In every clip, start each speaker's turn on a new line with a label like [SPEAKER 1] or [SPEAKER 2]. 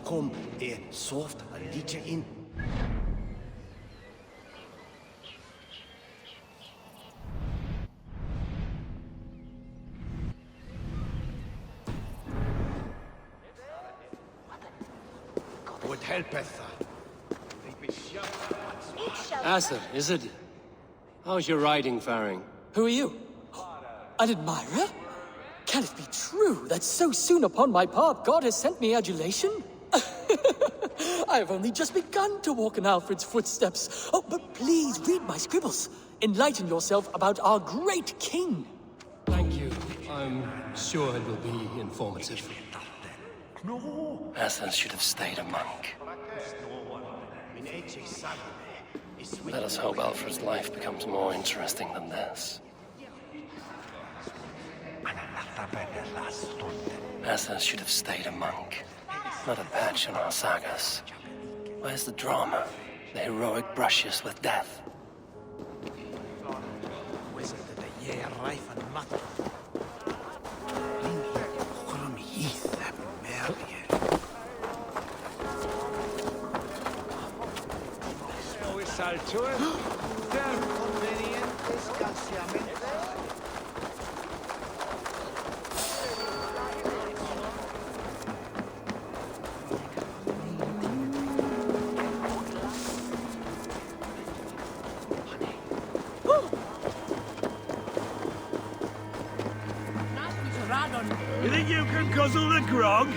[SPEAKER 1] kom soft een liedje in. What helpeth?
[SPEAKER 2] Asa, is it? How's your riding faring?
[SPEAKER 3] Who are you? An admirer? Can it be true that so soon upon my path God has sent me adulation? I have only just begun to walk in Alfred's footsteps. Oh, but please read my scribbles. Enlighten yourself about our great king.
[SPEAKER 2] Thank you. I'm sure it will be informative. Asa should have stayed a monk. Let us hope Alfred's life becomes more interesting than this. Asa should have stayed a monk, not a patch on our sagas. Where's the drama? The heroic brushes with death?
[SPEAKER 4] You think you can guzzle the grog?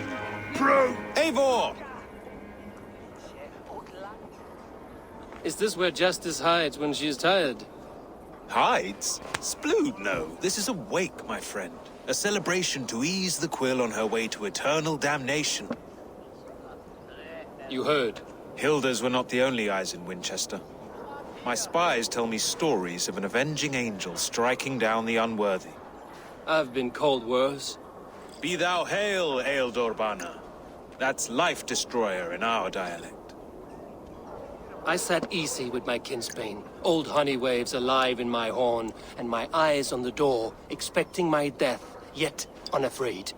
[SPEAKER 5] Eivor!
[SPEAKER 2] Is this where Justice hides when she's tired?
[SPEAKER 5] Hides? Splood, no. This is a wake, my friend. A celebration to ease the quill on her way to eternal damnation.
[SPEAKER 2] You heard.
[SPEAKER 5] Hilda's were not the only eyes in Winchester. My spies tell me stories of an avenging angel striking down the unworthy.
[SPEAKER 2] I've been called worse.
[SPEAKER 5] Be thou hail, Ealdor Bana. That's Life Destroyer in our dialect.
[SPEAKER 2] I sat easy with my kinsbane, old honey waves alive in my horn, and my eyes on the door, expecting my death, yet unafraid.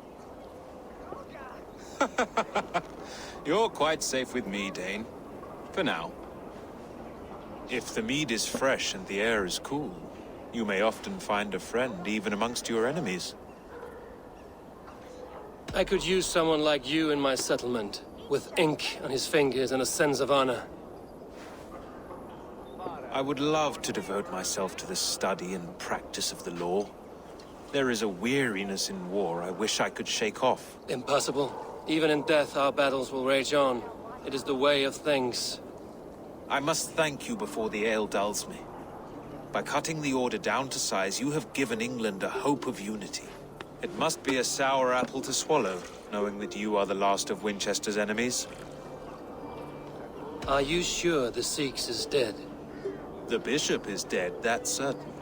[SPEAKER 5] You're quite safe with me, Dane. For now. If the mead is fresh and the air is cool, you may often find a friend even amongst your enemies.
[SPEAKER 2] I could use someone like you in my settlement, with ink on his fingers and a sense of honor.
[SPEAKER 5] I would love to devote myself to the study and practice of the law. There is a weariness in war I wish I could shake off.
[SPEAKER 2] Impossible. Even in death, our battles will rage on. It is the way of things.
[SPEAKER 5] I must thank you before the ale dulls me. By cutting the order down to size, you have given England a hope of unity. It must be a sour apple to swallow, knowing that you are the last of Winchester's enemies.
[SPEAKER 2] Are you sure the Seax is dead?
[SPEAKER 5] The bishop is dead, that's certain.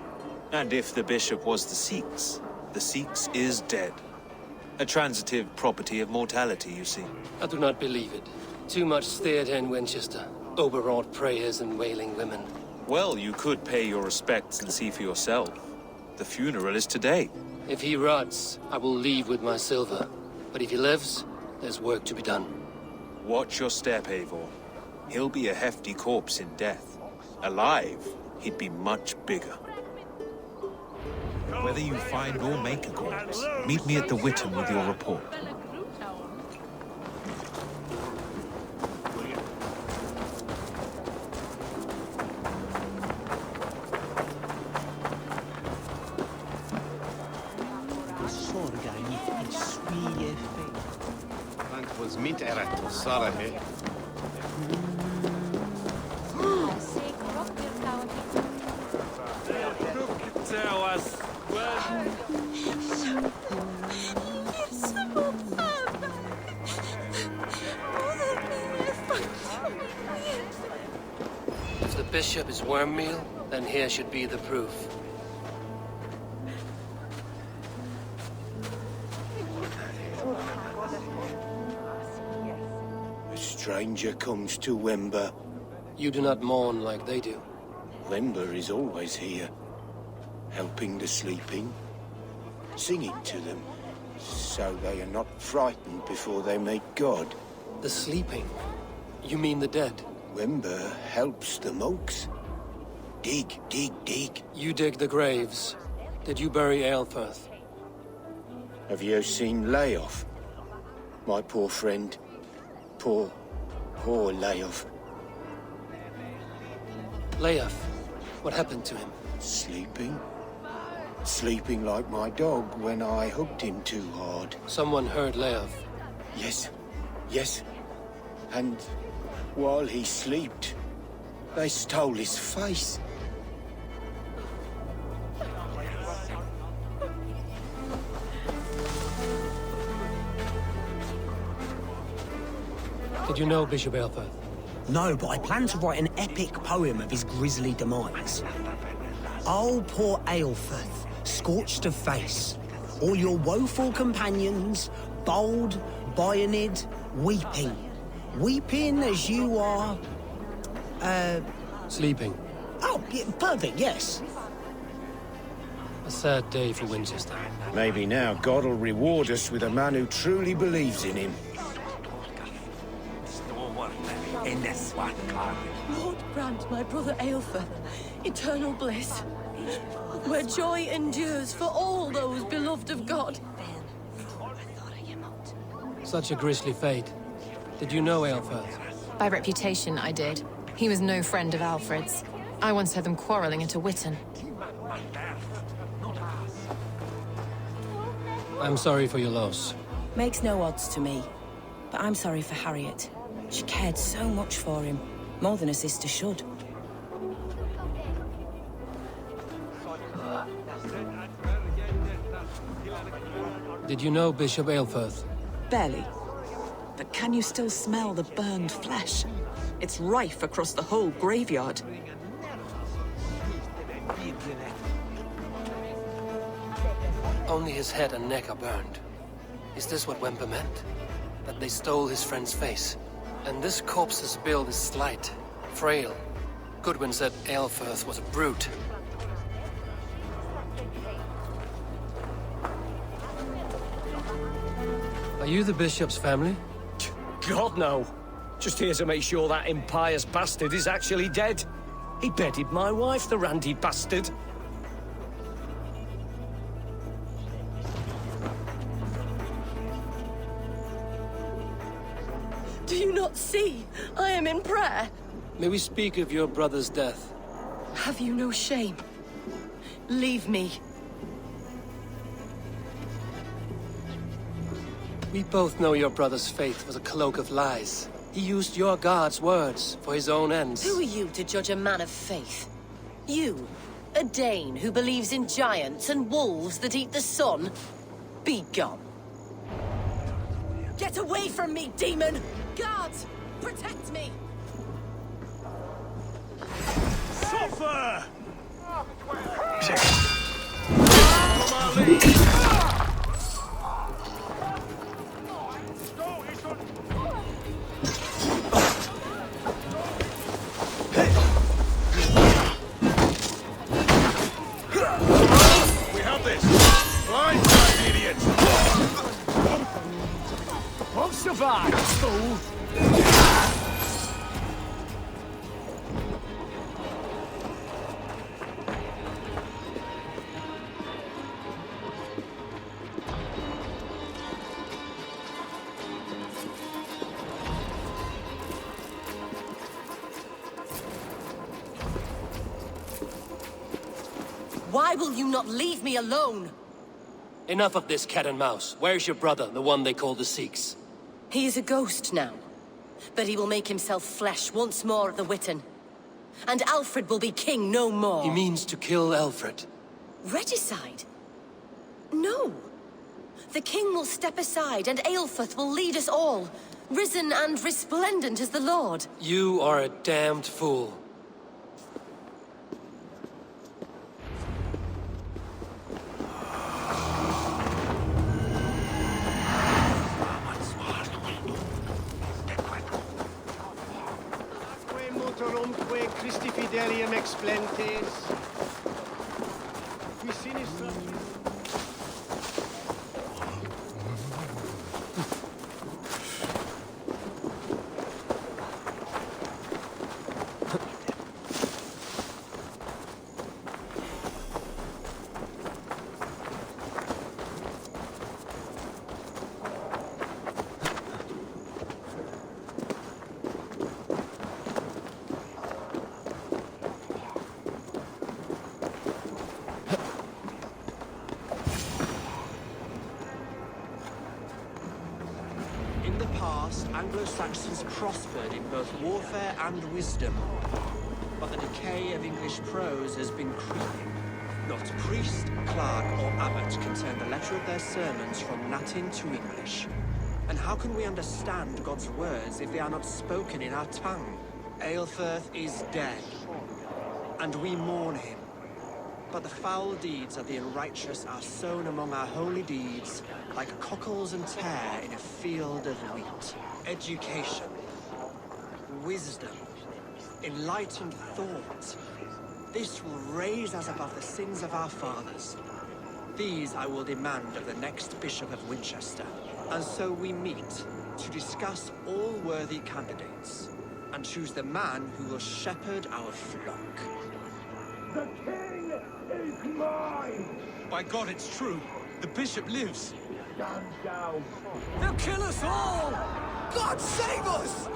[SPEAKER 5] And if the bishop was the Seax is dead. A transitive property of mortality, you see.
[SPEAKER 2] I do not believe it. Too much theater in Winchester. Overwrought prayers and wailing women.
[SPEAKER 5] Well, you could pay your respects and see for yourself. The funeral is today.
[SPEAKER 2] If he rots, I will leave with my silver. But if he lives, there's work to be done.
[SPEAKER 5] Watch your step, Eivor. He'll be a hefty corpse in death. Alive, he'd be much bigger. Whether you find or make a corpse, meet me at the Witten with your report.
[SPEAKER 2] If the bishop is worm meal, then here should be the proof.
[SPEAKER 1] A stranger comes to Wember.
[SPEAKER 2] You do not mourn like they do.
[SPEAKER 1] Wember is always here, helping the sleeping, singing to them, so they are not frightened before they meet God.
[SPEAKER 2] The sleeping? You mean the dead?
[SPEAKER 1] Wember helps the monks. Dig, dig, dig.
[SPEAKER 2] You dig the graves. Did you bury Aelfirth?
[SPEAKER 1] Have you seen Layoff? My poor friend. Poor Layoff.
[SPEAKER 2] Leof, what happened to him?
[SPEAKER 1] Sleeping? Sleeping like my dog when I hooked him too hard.
[SPEAKER 2] Someone heard Leof.
[SPEAKER 1] Yes, yes. And while he slept, they stole his face.
[SPEAKER 2] Did you know Bishop Aelfirth?
[SPEAKER 6] No, but I plan to write an epic poem of his grisly demise. Oh, poor Aelfirth, scorched of face. All your woeful companions, bold, Bionid, weeping. Weeping as you are...
[SPEAKER 2] Sleeping.
[SPEAKER 6] Oh, yeah, perfect, yes.
[SPEAKER 2] A sad day for Winchester.
[SPEAKER 1] Maybe now God will reward us with a man who truly believes in him.
[SPEAKER 7] Lord grant my brother Aelfirth eternal bliss, where joy endures for all those beloved of God.
[SPEAKER 2] Such a grisly fate. Did you know Aelfirth?
[SPEAKER 8] By reputation, I did. He was no friend of Alfred's. I once heard them quarreling at a Witten.
[SPEAKER 2] I'm sorry for your loss.
[SPEAKER 9] Makes no odds to me. But I'm sorry for Harriet. She cared so much for him. More than a sister should.
[SPEAKER 2] Did you know Bishop Aelfirth?
[SPEAKER 10] Barely. But can you still smell the burned flesh? It's rife across the whole graveyard.
[SPEAKER 2] Only his head and neck are burned. Is this what Wemper meant? That they stole his friend's face? And this corpse's build is slight, frail. Goodwin said Aelfirth was a brute. Are you the bishop's family?
[SPEAKER 11] God, no. Just here to make sure that impious bastard is actually dead. He bedded my wife, the randy bastard.
[SPEAKER 7] Do you not see? I am in prayer.
[SPEAKER 2] May we speak of your brother's death?
[SPEAKER 7] Have you no shame? Leave me.
[SPEAKER 2] We both know your brother's faith was a cloak of lies. He used your God's words for his own ends.
[SPEAKER 7] Who are you to judge a man of faith? You, a Dane who believes in giants and wolves that eat the sun? Be gone. Get away from me, demon! Guards, protect me!
[SPEAKER 4] Suffer! We have this! Blindside, idiots!
[SPEAKER 11] Won't survive, fool!
[SPEAKER 7] Why will you not leave me alone?
[SPEAKER 2] Enough of this cat and mouse. Where's your brother, the one they call the Seax?
[SPEAKER 7] He is a ghost now. But he will make himself flesh once more at the Witten. And Alfred will be king no more.
[SPEAKER 2] He means to kill Alfred.
[SPEAKER 7] Regicide? No. The king will step aside and Aelfirth will lead us all, risen and resplendent as the Lord.
[SPEAKER 2] You are a damned fool.
[SPEAKER 12] Christi Fidelium explentes. Qui sinistra.
[SPEAKER 13] past, Anglo-Saxons prospered in both warfare and wisdom. But the decay of English prose has been creeping. Not priest, clerk, or abbot can turn the letter of their sermons from Latin to English. And how can we understand God's words if they are not spoken in our tongue? Aelfirth is dead, and we mourn him. But the foul deeds of the unrighteous are sown among our holy deeds, like cockles and tare in a field of wheat. Education, wisdom, enlightened thought. This will raise us above the sins of our fathers. These I will demand of the next Bishop of Winchester. And so we meet to discuss all worthy candidates and choose the man who will shepherd our flock.
[SPEAKER 4] The king is mine!
[SPEAKER 5] By God, it's true. The bishop lives.
[SPEAKER 4] Stand down.
[SPEAKER 6] They'll kill us all! God save us!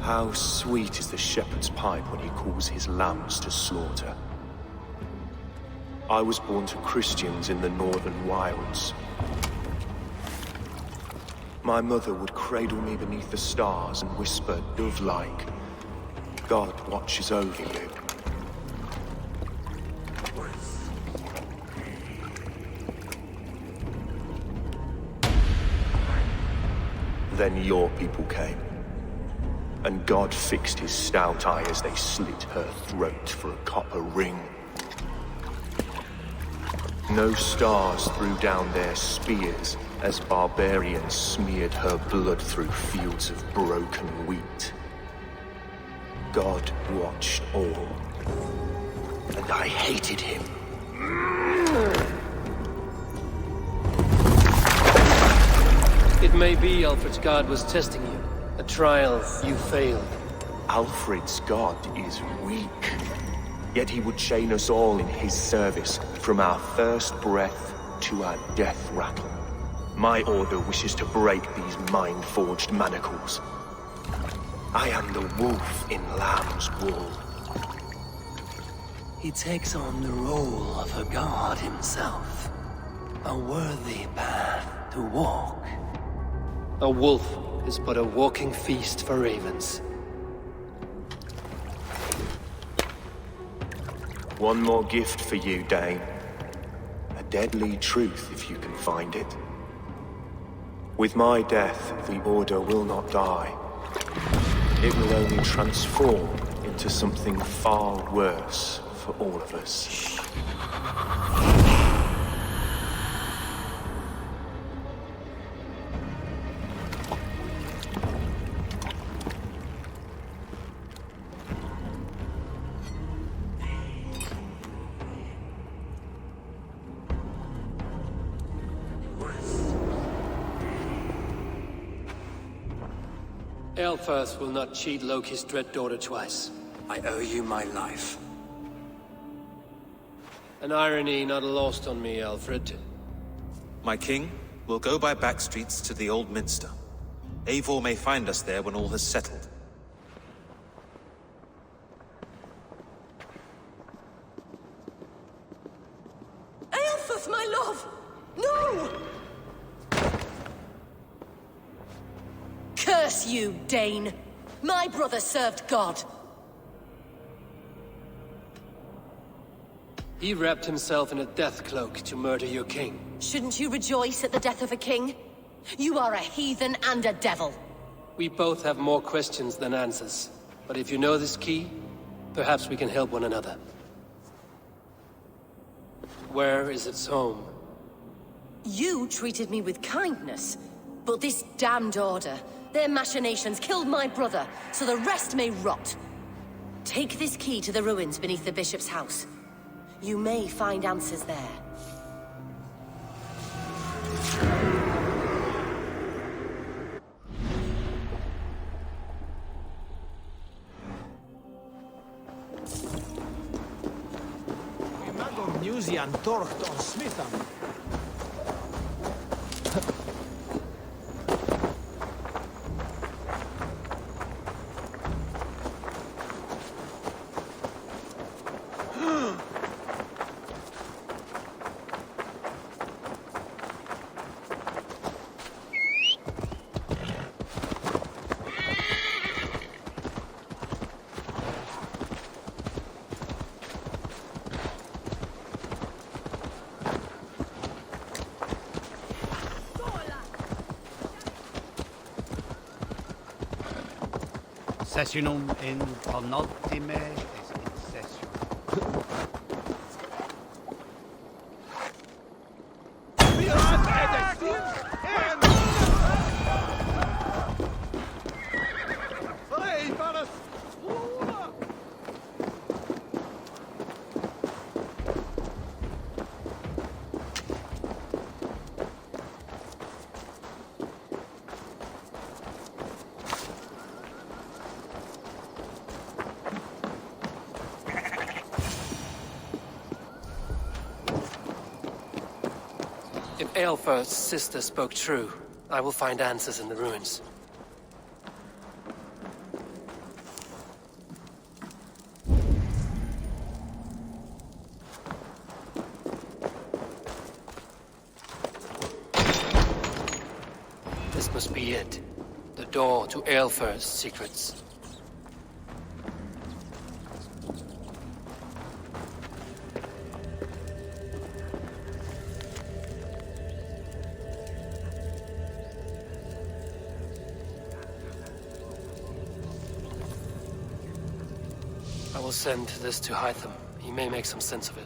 [SPEAKER 14] How sweet is the shepherd's pipe when he calls his lambs to slaughter. I was born to Christians in the northern wilds. My mother would cradle me beneath the stars and whisper, dove-like, God watches over you. Then your people came, and God fixed his stout eye as they slit her throat for a copper ring. No stars threw down their spears as barbarians smeared her blood through fields of broken wheat. God watched all, and I hated him.
[SPEAKER 2] It may be Alfred's God was testing you. A trial you failed.
[SPEAKER 14] Alfred's God is weak. Yet he would chain us all in his service, from our first breath to our death rattle. My order wishes to break these mind-forged manacles. I am the wolf in lamb's wool.
[SPEAKER 2] He takes on the role of a god himself. A worthy path to walk. A wolf is but a walking feast for ravens.
[SPEAKER 14] One more gift for you, Dane. A deadly truth, if you can find it. With my death, the Order will not die. It will only transform into something far worse for all of us.
[SPEAKER 2] Aelfirth will not cheat Loki's dread daughter twice.
[SPEAKER 13] I owe you my life.
[SPEAKER 2] An irony not lost on me, Alfred.
[SPEAKER 5] My king will go by back streets to the Old Minster. Eivor may find us there when all has settled.
[SPEAKER 7] Aelfirth, my love! No! Curse you, Dane! My brother served God.
[SPEAKER 2] He wrapped himself in a death cloak to murder your king.
[SPEAKER 7] Shouldn't you rejoice at the death of a king? You are a heathen and a devil.
[SPEAKER 2] We both have more questions than answers. But if you know this key, perhaps we can help one another. Where is its home?
[SPEAKER 7] You treated me with kindness, but this damned Order, their machinations killed my brother, so the rest may rot. Take this key to the ruins beneath the bishop's house. You may find answers there.
[SPEAKER 15] Museum Torcht on Smitham.
[SPEAKER 12] Sessionum in penultime session.
[SPEAKER 2] If Aelfirth's sister spoke true, I will find answers in the ruins. This must be be it. The door to Aelfir's secrets. I will send this to Hytham. He may make some sense of it.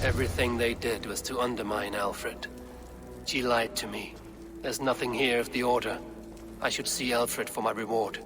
[SPEAKER 2] Everything they did was to undermine Alfred. She lied to me. There's nothing here of the Order. I should see Alfred for my reward.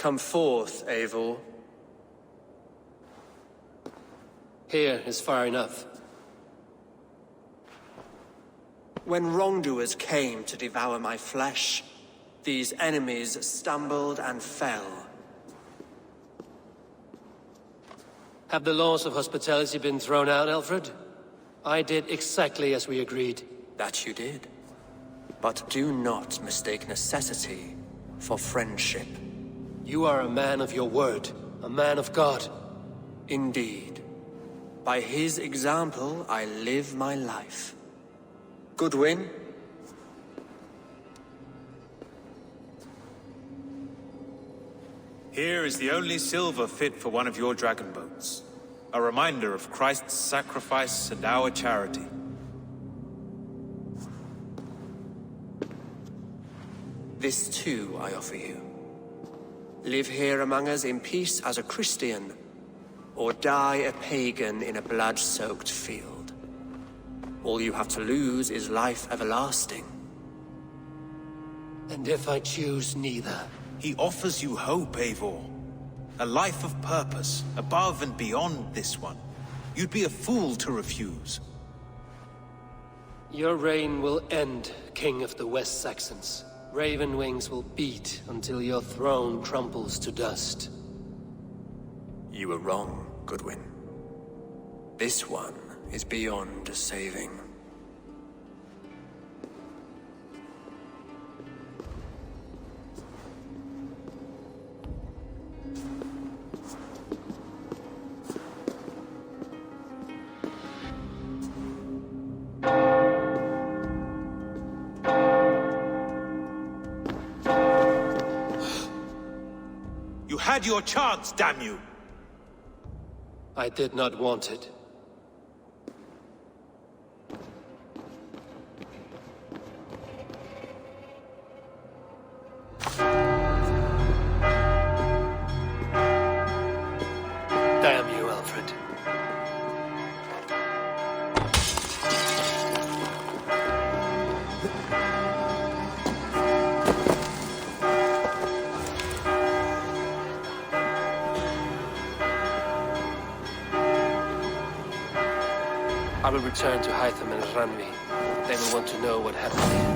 [SPEAKER 13] Come forth, Eivor.
[SPEAKER 2] Here is far enough.
[SPEAKER 13] When wrongdoers came to devour my flesh, these enemies stumbled and fell.
[SPEAKER 2] Have the laws of hospitality been thrown out, Alfred? I did exactly as we agreed.
[SPEAKER 13] That you did. But do not mistake necessity for friendship.
[SPEAKER 2] You are a man of your word, a man of God.
[SPEAKER 13] Indeed. By his example, I live my life. Goodwin?
[SPEAKER 5] Here is the only silver fit for one of your dragon boats. A reminder of Christ's sacrifice and our charity.
[SPEAKER 13] This too I offer you. Live here among us in peace as a Christian, or die a pagan in a blood-soaked field. All you have to lose is life everlasting.
[SPEAKER 2] And if I choose neither?
[SPEAKER 5] He offers you hope, Eivor. A life of purpose, above and beyond this one. You'd be a fool to refuse.
[SPEAKER 2] Your reign will end, King of the West Saxons. Raven wings will beat until your throne crumples to dust.
[SPEAKER 16] You were wrong, Goodwin. This one is beyond saving.
[SPEAKER 5] You had your chance, damn you!
[SPEAKER 2] I did not want it. Damn you, Alfred. I will return to Hytham and Ranvi. They will want to know what happened here.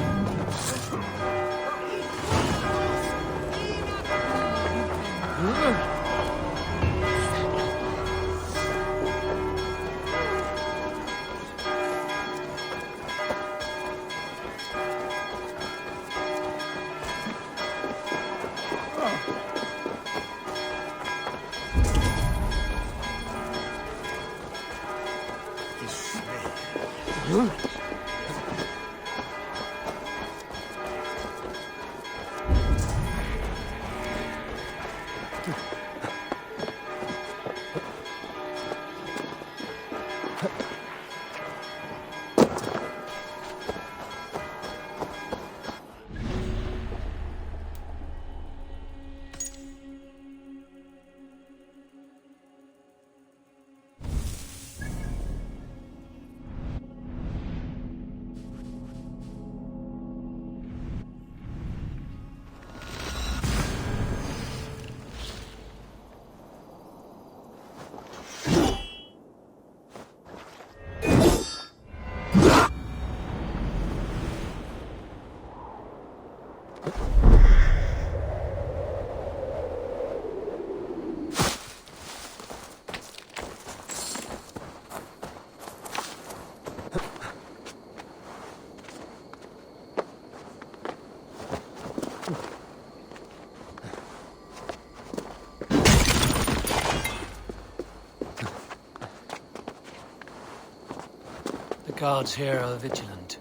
[SPEAKER 2] The guards here are vigilant.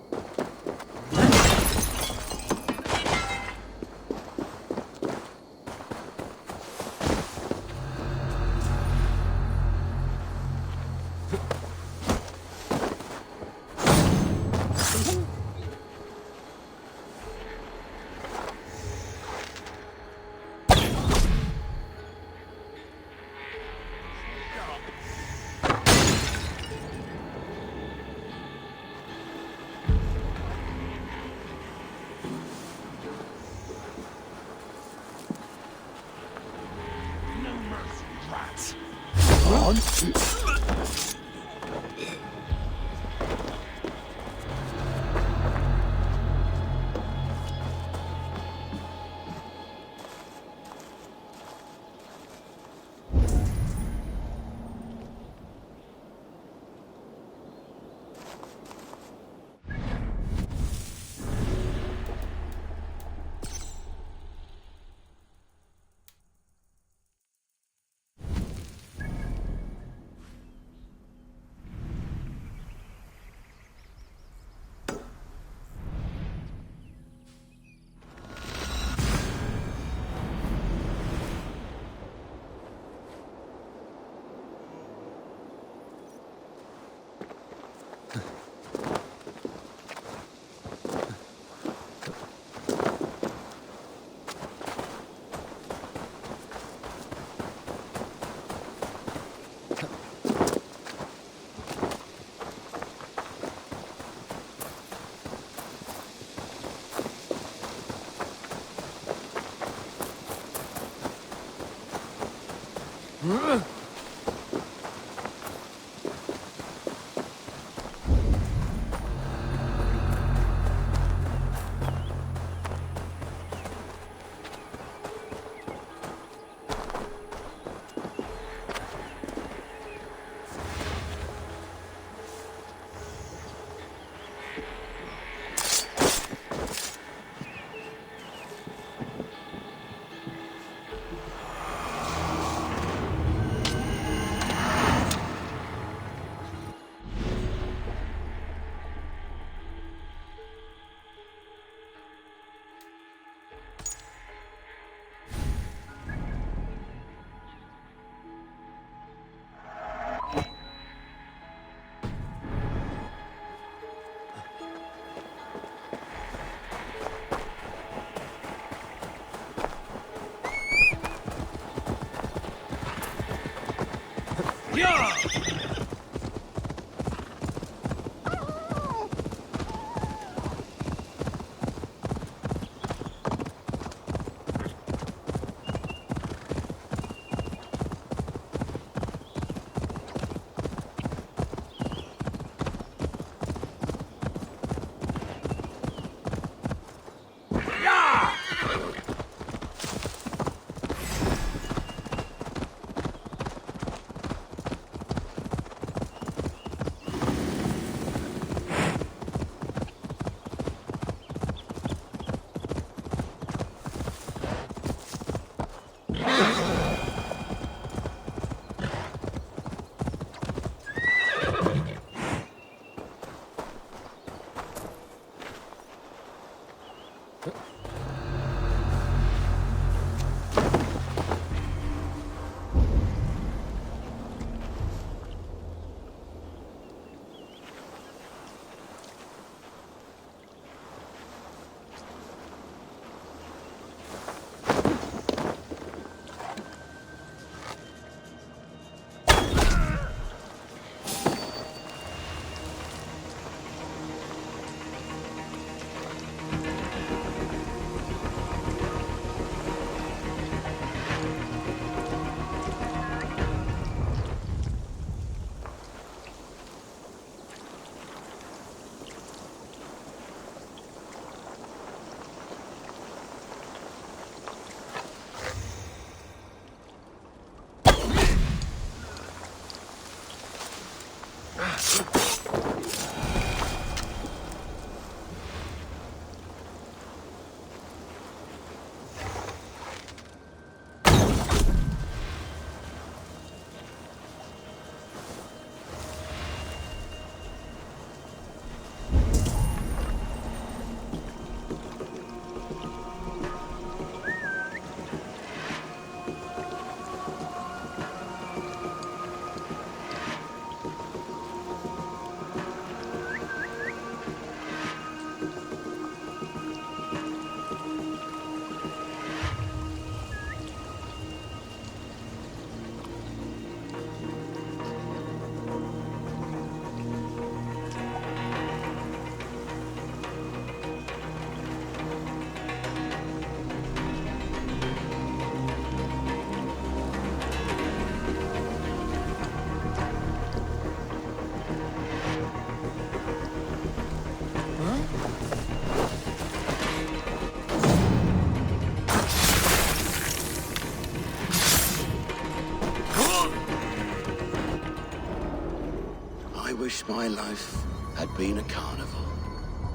[SPEAKER 1] wish my life had been a carnival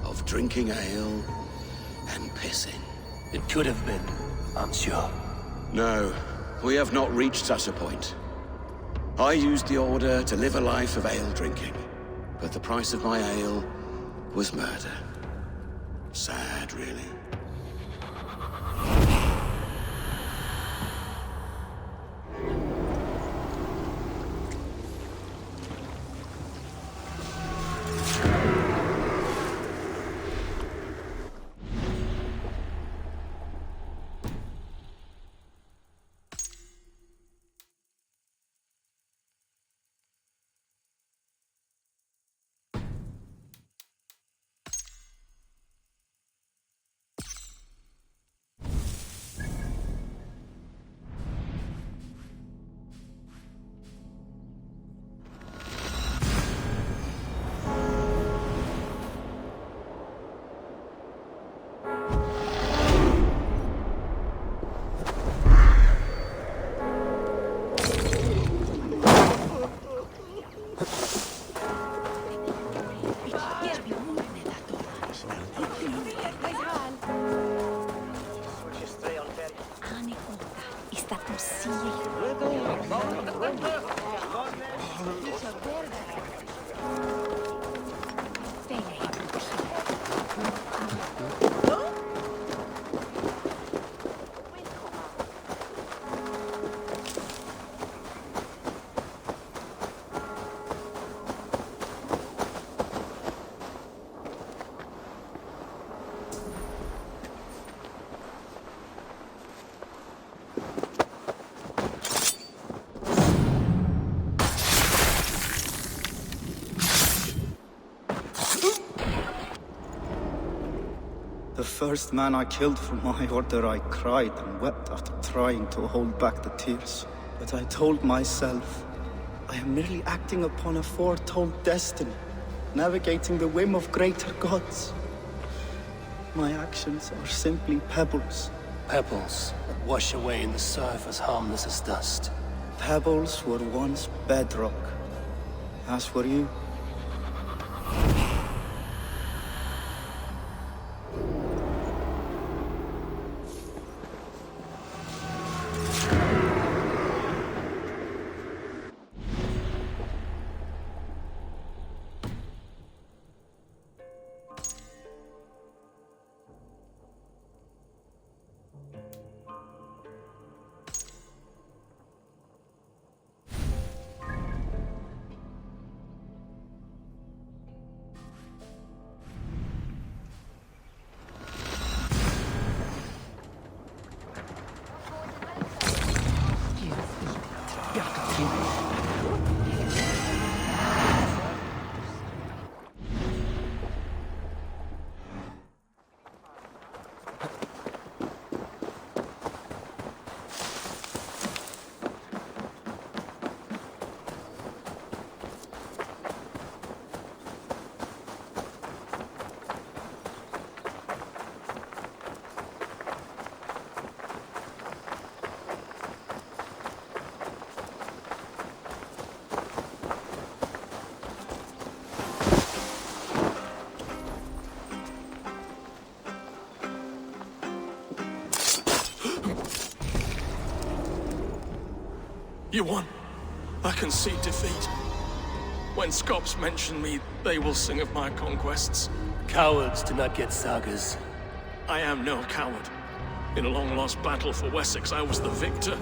[SPEAKER 1] of drinking ale and pissing.
[SPEAKER 2] It could have been, I'm sure.
[SPEAKER 1] No, we have not reached such a point. I used the order to live a life of ale drinking, but the price of my ale was murder. Sad, really.
[SPEAKER 17] The first man I killed for my order, I cried and wept after trying to hold back the tears. But I told myself, I am merely acting upon a foretold destiny, navigating the whim of greater gods. My actions are simply pebbles.
[SPEAKER 2] Pebbles that wash away in the surf as harmless as dust.
[SPEAKER 17] Pebbles were once bedrock, as were you.
[SPEAKER 18] You won. I concede defeat. When Scops mention me, they will sing of my conquests.
[SPEAKER 2] Cowards do not get sagas.
[SPEAKER 18] I am no coward. In a long-lost battle for Wessex, I was the victor.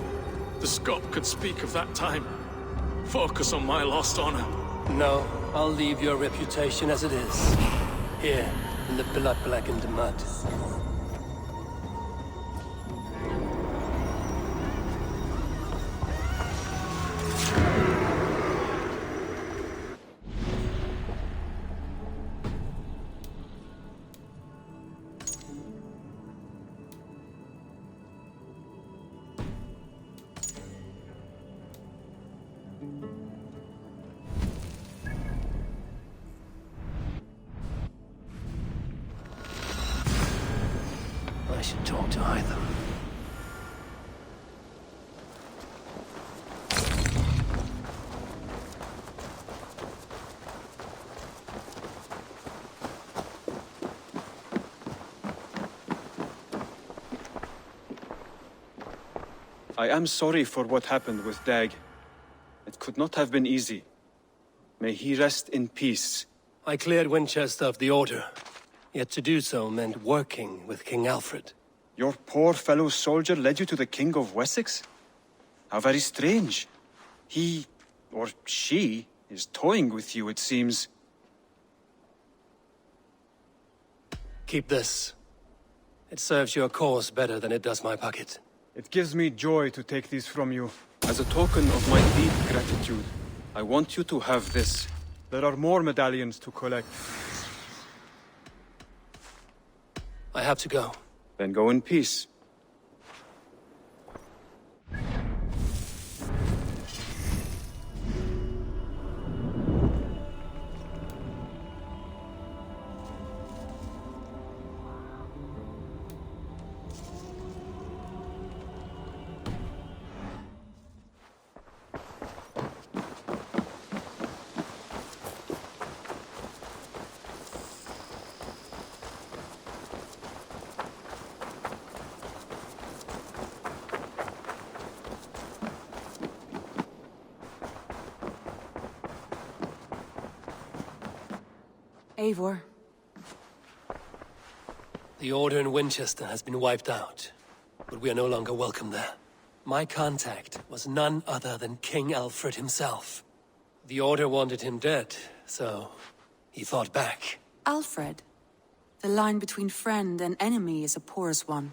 [SPEAKER 18] The Scop could speak of that time. Focus on my lost honor.
[SPEAKER 2] No, I'll leave your reputation as it is. Here, in the blood-blackened mud. I should talk to either.
[SPEAKER 19] I am sorry for what happened with Dag. It could not have been easy. May he rest in peace.
[SPEAKER 2] I cleared Winchester of the Order. Yet to do so meant working with King Alfred.
[SPEAKER 19] Your poor fellow soldier led you to the King of Wessex? How very strange. He, or she, is toying with you, it seems.
[SPEAKER 2] Keep this. It serves your cause better than it does my pocket.
[SPEAKER 19] It gives me joy to take these from you. As a token of my deep gratitude, I want you to have this. There are more medallions to collect.
[SPEAKER 2] I have to go.
[SPEAKER 19] Then go in peace.
[SPEAKER 20] Eivor.
[SPEAKER 2] The Order in Winchester has been wiped out, but we are no longer welcome there. My contact was none other than King Alfred himself. The Order wanted him dead, so he fought back.
[SPEAKER 20] Alfred? The line between friend and enemy is a porous one.